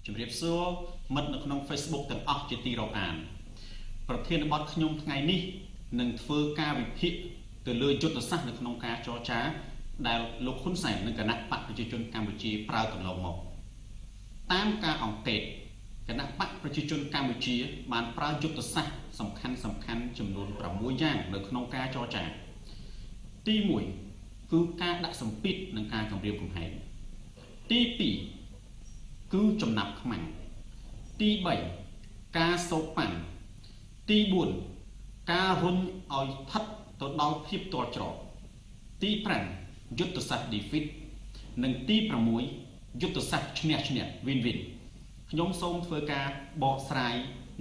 ជំរាបសួរមិត្តនៅក្នុង Facebook ទាំងអស់ជាទីរាប់អានប្រធានបទខ្ញុំថ្ងៃនេះនឹងធ្វើការវិភាគទៅលើយុទ្ធសាស្ត្រនៅក្នុងការចរចាដែលលោកហ៊ុនសែននិងគណៈបកប្រជាជនកម្ពុជាប្រើកន្លងមកតាមការអង្កេតគណៈបកប្រជាជនកម្ពុជាបានប្រើយុទ្ធសាស្ត្រសំខាន់ចំនួន6យ៉ាងនៅក្នុងការចរចាទី1គឺការដាក់សម្ពាធនិងការគំរាមកំហែងទី2គឺចំណាប់ខ្មាំងទី3ការសោកប៉ាន់ទី4ការរុញឲ្យស្ថិតទៅដល់ភាពទាល់ច្រកទី5យុទ្ធសាស្ត្រ defeat និងទី6យុទ្ធសាស្ត្រឈ្នះwin win ខ្ញុំសូមធ្វើការបកស្រាយ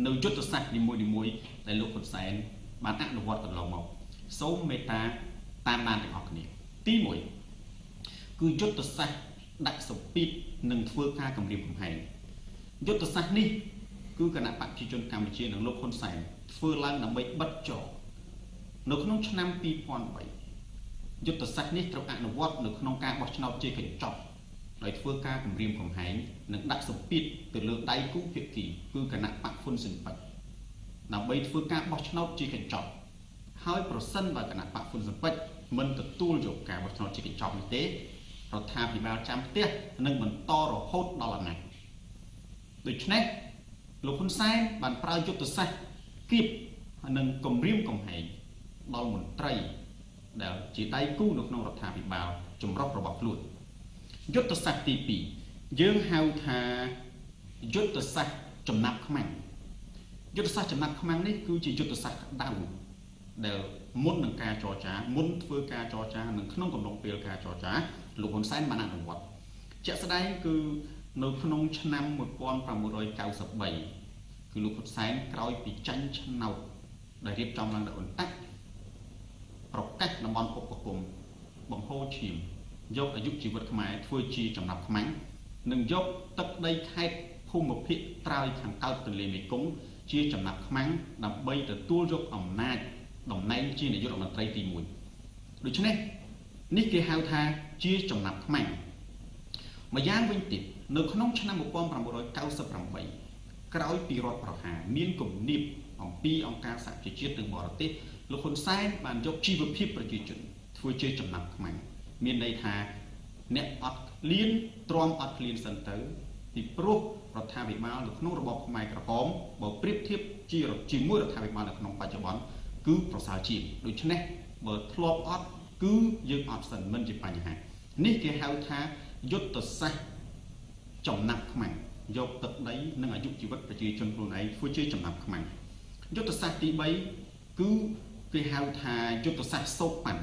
នៅយុទ្ធសាស្ត្រនីមួយៗដែលលោកហ៊ុនសែនបានអនុវត្តកន្លងមកសូមមេត្តាតាមដានទាំងអស់គ្នាទី1គឺយុទ្ធសាស្ត្រដាក់សម្ពាធនិងធ្វើការគំរាមកំហែងយុទ្ធសាស្ត្រនេះគឺគណៈបកប្រជាជនកម្ពុជានិងលោកហ៊ុនសែនធ្វើឡើងដើម្បីបិទច្រកនៅក្នុងឆ្នាំ2003យុទ្ធសាស្ត្រនេះត្រូវអនុវត្តនៅក្នុងការបោះឆ្នោតជាកញ្ចប់ដោយធ្វើការគំរាមកំហែងនិងដាក់សម្ពាធទៅលើដៃគូភាគីគឺគណៈបកហ៊ុនស៊ិនប៉ិចដើម្បីធ្វើការបោះឆ្នោតជាកញ្ចប់ហើយប្រសិនបើគណៈបកហ៊ុនស៊ិនប៉ិចមិនទទួលយកការបោះឆ្នោតជាកញ្ចប់នេះទេរដ្ឋាភិបាលចាំផ្ទះនឹងបន្តរហូតដល់អំណាចដូច្នេះលោកហ៊ុនសែនបានប្រើយុទ្ធសាស្ត្រគៀបនិងគំរាមកំហែងដល់មន្ត្រីដែលជាដៃគូនៅក្នុងរដ្ឋាភិបាលចម្រុះរបស់ខ្លួនយុទ្ធសាស្ត្រទី2យើងហៅថាយុទ្ធសាស្ត្រចំណាប់ខ្មាំងយុទ្ធសាស្ត្រចំណាប់ខ្មាំងនេះគឺជាយុទ្ធសាស្ត្រក្តៅដែលមុននឹងការចរចាមុនធ្វើការចរចានិងក្នុងកំឡុងពេលការចរចាលោកហ៊ុនសែនបានអនុវត្តជាក់ស្ដែងគឺនៅក្នុងឆ្នាំ1993គឺលោកហ៊ុនសែនក្រោយពីចាញ់ឆ្នោតដែលរៀបចំឡើងដោយអន្តៈប្រកាសតំបន់ឧបគមបង្ហូរឈាមយកអាយុជីវិតខ្មែរធ្វើជាចំណាប់ខ្មាំងនិងយកទឹកដីខេត្តភូមិភាគត្រើយខាងកើតទន្លេមេគង្គជាចំណាប់ខ្មាំងដើម្បីទទួលយកអំណាចតំណែងជានាយករដ្ឋមន្ត្រីទី1ដូច្នេះនេះគេហៅថាជាចំណាប់ខ្មាំងម្យ៉ាងវិញទៀតនៅក្នុងឆ្នាំ1998ក្រោយពីរដ្ឋប្រហារមានគំនាបអំពីអង្គការសហប្រជាជាតិនិងបរទេសលោកហ៊ុនសែនបានយកជីវភាពប្រជាជនធ្វើជាចំណាប់ខ្មាំងមានន័យថាអ្នកអត់ឃ្លានទ្រាំអត់ឃ្លានសិនទៅពីព្រោះរដ្ឋាភិបាលនៅក្នុងរបបខ្មែរក្រហមបើប្រៀបធៀបជាមួយរដ្ឋាភិបាលនៅក្នុងបច្ចុប្បន្នគឺប្រសើរជាងដូច្នេះបើធ្លាប់អត់គឺយើងអត់សិនមិនជាបញ្ហានេះគេហៅថាយុទ្ធសាស្ត្រចំណាប់ខ្មាំងយកទឹកដីនិងអាយុជីវិតប្រជាជនខ្លួនឯងធ្វើជាចំណាប់ខ្មាំងយុទ្ធសាស្ត្រទី3គឺគេហៅថាយុទ្ធសាស្ត្រសោកប៉ាន់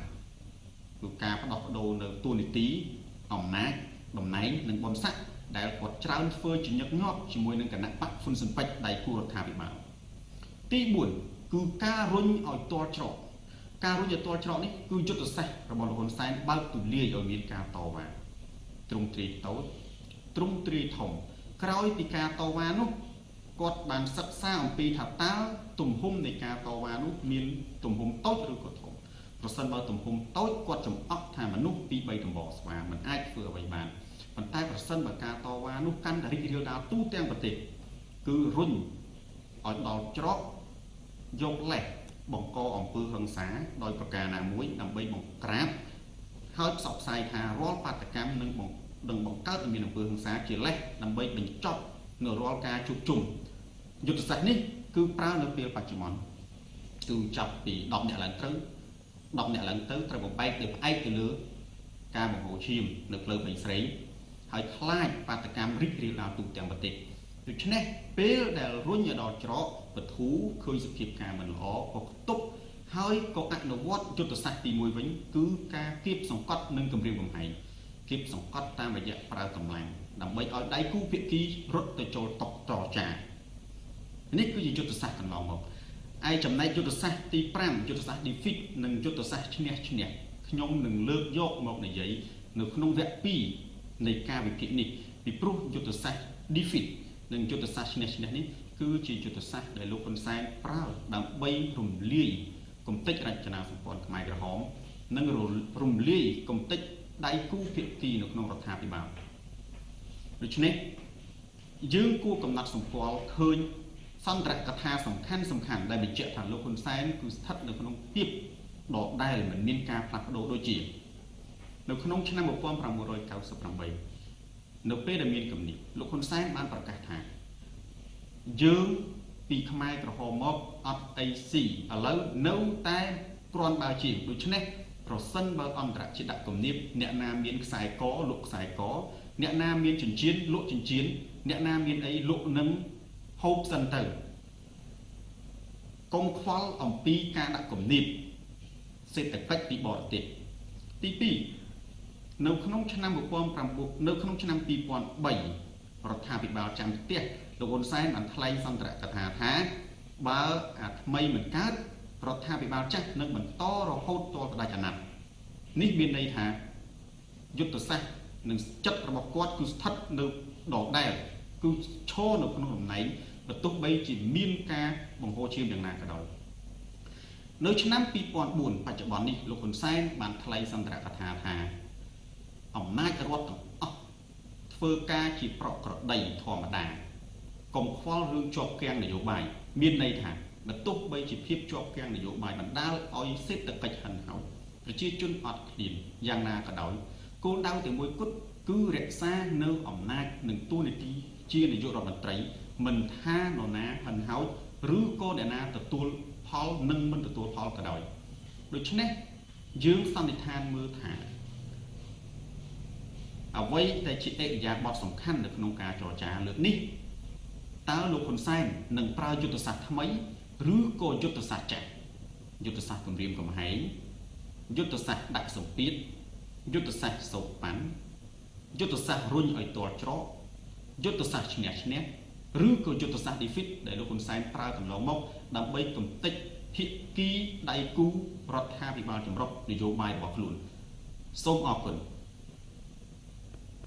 គឺការផ្ដោះប្ដូរនៅទូនីតិអំណាចតំណែងនិងបុណ្យស័ក្តិដែលគាត់ច្រើនធ្វើជាញឹកញាប់ជាមួយនឹងគណៈបកហ៊ុនស៊ិនប៉ិចដៃគូរដ្ឋាភិបាលទី4គឺការរុញឲ្យទាល់ច្រកការរុញឲ្យទាល់ច្រកនេះគឺយុទ្ធសាស្ត្ររបស់លោកហ៊ុនសែនបើកទូលាយឲ្យមានការតវ៉ាទ្រង់ទ្រាយតូចទ្រង់ទ្រាយធំក្រោយពីការតវ៉ានោះគាត់បានសិក្សាអំពីថាតើទំហំនៃការតវ៉ានោះមានទំហំតូចឬក៏ធំប្រសិនបើទំហំតូចគាត់ចំអកថាមនុស្សពី3ដំបងស្វាមិនអាចធ្វើអ្វីបានប៉ុន្តែប្រសិនបើការតវ៉ានោះកាន់តែរីករាលដាលទូទាំងប្រទេសគឺរុញឲ្យដល់ច្រកយកលេសបង្កអំពើហិង្សាដោយប្រការណាមួយដើម្បីបង្ក្រាបហើយផ្សព្វផ្សាយថារាល់បាតកម្មនឹងបង្កើតឲ្យមានអំពើហិង្សាជាលេសដើម្បីបញ្ចប់នៅរាល់ការជួបជុំយុទ្ធសាស្ត្រនេះគឺប្រើនៅពេលបច្ចុប្បន្នគឺចាប់ពី10អ្នកឡើងត្រូវត្រូវបំបែកដោយផ្អែកទៅលើការបង្ហូរឈាមនៅផ្លូវបេងស្រីហើយខ្លាចបាតកម្មរីករាលដាលទូទាំងប្រទេសដូច្នេះពេលដែលរុញដល់ច្រកបធូឃើញសភាពការមិនល្អក៏ខ្ទប់ហើយក៏អនុវត្តយុទ្ធសាស្ត្រទី1វិញគឺការគៀបសង្កត់និងគម្រាមកំហែងគៀបសង្កត់តាមរយៈប្រើកម្លាំងដើម្បីឲ្យដៃគូភាគីរត់ទៅចូលតុចរចានេះគឺជាយុទ្ធសាស្ត្រកន្លងមកឯចំណែកយុទ្ធសាស្ត្រទី5យុទ្ធសាស្ត្រ defeat និងយុទ្ធសាស្ត្រឈ្នះខ្ញុំនឹងលើកយកមកនិយាយនៅក្នុងវគ្គ2នៃការវិភាគនេះពីព្រោះយុទ្ធសាស្ត្រ defeat និងយុទ្ធសាស្ត្រឈ្នះនេះគឺជាយុទ្ធសាស្ត្រដែលលោកហ៊ុនសែនប្រើដើម្បីរំលាយគំនិតរចនាសម្ព័ន្ធខ្មែរក្រហមនិងរំលាយគំនិតដៃគូភាគីនៅក្នុងរដ្ឋាភិបាលដូច្នេះ យើងគួរកំណត់សម្គាល់ឃើញសន្ទរកថាសំខាន់ដែលបញ្ជាក់ថាលោកហ៊ុនសែនគឺស្ថិតនៅក្នុងភាពដដែលមិនមានការផ្លាស់ប្ដូរដូចជានៅក្នុងឆ្នាំ1998នៅពេលដែលមានគំនិតលោកហ៊ុនសែនបានប្រកាសថាយើងពីខ្មែរក្រហមមកអត់អីស៊ីឥឡូវនៅតែគ្រាន់បើជាដូច្នេះប្រសិនបើអន្តរជាតិដាក់គំនិតអ្នកណាមានខ្សែកលក់ខ្សែកអ្នកណាមានចិញ្ចៀនលក់ចិញ្ចៀនអ្នកណាមានអីលក់នឹងហូបសិនទៅកុំខ្វល់អំពីការដាក់គំនិតសេដ្ឋកិច្ចពីបរទេសទី2នៅក្នុងឆ្នាំ2003រដ្ឋាភិបាលចាំផ្ទះលោកហ៊ុនសែនបានថ្លែងសន្ទរកថាថាបើអាថ្មីមិនកើតរដ្ឋាភិបាលចាស់នឹងបន្តរហូតទាល់ផ្ដាច់អាណត្តិនេះមានន័យថាយុទ្ធសាស្ត្រនិងចិត្តរបស់គាត់គឺស្ថិតនៅដដែលគឺឈរនៅក្នុងតំណែងបើទោះបីជាមានការបង្ហូរឈាមយ៉ាងណាក៏ដោយនៅឆ្នាំ2004បច្ចុប្បន្ននេះលោកហ៊ុនសែនបានថ្លែងសន្ទរកថាថាអំណាចរដ្ឋទាំងអស់ធ្វើការជាប្រក្រតីធម្មតាកុំខ្វល់រឿងជាប់គាំងនយោបាយមានន័យថាបើទោះបីជាភាពជាប់គាំងនយោបាយបណ្ដាលឲ្យសេដ្ឋកិច្ចហិនហោចប្រជាជនអត់ឃ្លានយ៉ាងណាក៏ដោយគោលដៅតែមួយគត់គឺរក្សានៅអំណាចនិងតួនាទីជានាយករដ្ឋមន្ត្រីមិនថានរណាហិនហោចឬក៏អ្នកណាទទួលផលនិងមិនទទួលផលក៏ដោយដូច្នេះយើងសន្និដ្ឋានមើលថាអ្វីដែលជាអិរិយាបថសំខាន់នៅក្នុងការចរចាលើកនេះតើលោកហ៊ុនសែននឹងប្រើយុទ្ធសាស្ត្រថ្មីឬក៏យុទ្ធសាស្ត្រចាស់យុទ្ធសាស្ត្រគម្រាមកំហែងយុទ្ធសាស្ត្រដាក់សម្ពាធយុទ្ធសាស្ត្រសោកប៉ាន់យុទ្ធសាស្ត្ររុញឲ្យទាល់ច្រកយុទ្ធសាស្ត្រឈ្នះឈ្នះឬក៏យុទ្ធសាស្ត្រ defeat ដែលលោកហ៊ុនសែនប្រើកន្លងមកដើម្បីកំទេចភាគីដៃគូរដ្ឋាភិបាលចម្រុះនយោបាយរបស់ខ្លួនសូមអរគុណ